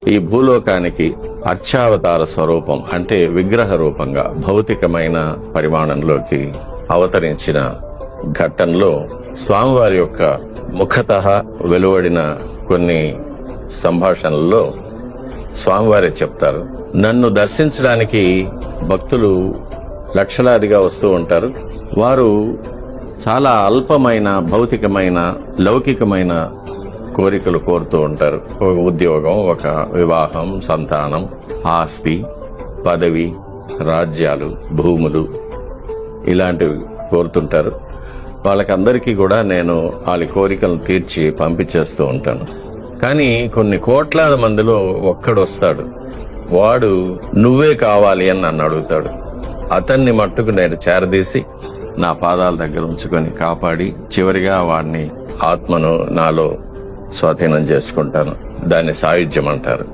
ఈ భూలోకానికి అర్చావతార స్వరూపం అంటే విగ్రహ రూపంగా భౌతికమైన పరిమాణంలోకి అవతరించిన ఘట్టంలో స్వామివారి యొక్క ముఖతః వెలువడిన కొన్ని సంభాషణల్లో స్వామివారే చెప్తారు, నన్ను దర్శించడానికి భక్తులు లక్షలాదిగా వస్తూ ఉంటారు. వారు చాలా అల్పమైన భౌతికమైన లౌకికమైన కోరికలు కోరుతూ ఉంటారు. ఒక ఉద్యోగం, ఒక వివాహం, సంతానం, ఆస్తి, పదవి, రాజ్యాలు, భూములు ఇలాంటివి కోరుతుంటారు. వాళ్ళకందరికీ కూడా నేను వాళ్ళ కోరికలను తీర్చి పంపించేస్తూ ఉంటాను. కానీ కొన్ని కోట్లాది మందిలో ఒక్కడొస్తాడు, వాడు నువ్వే కావాలి అని నన్ను అడుగుతాడు. అతన్ని మట్టుకు నేను చేరదీసి నా పాదాల దగ్గర ఉంచుకొని కాపాడి చివరిగా వాడిని ఆత్మను నాలో స్వాధీనం చేసుకుంటాను. దాన్ని సాయుధ్యం అంటారు.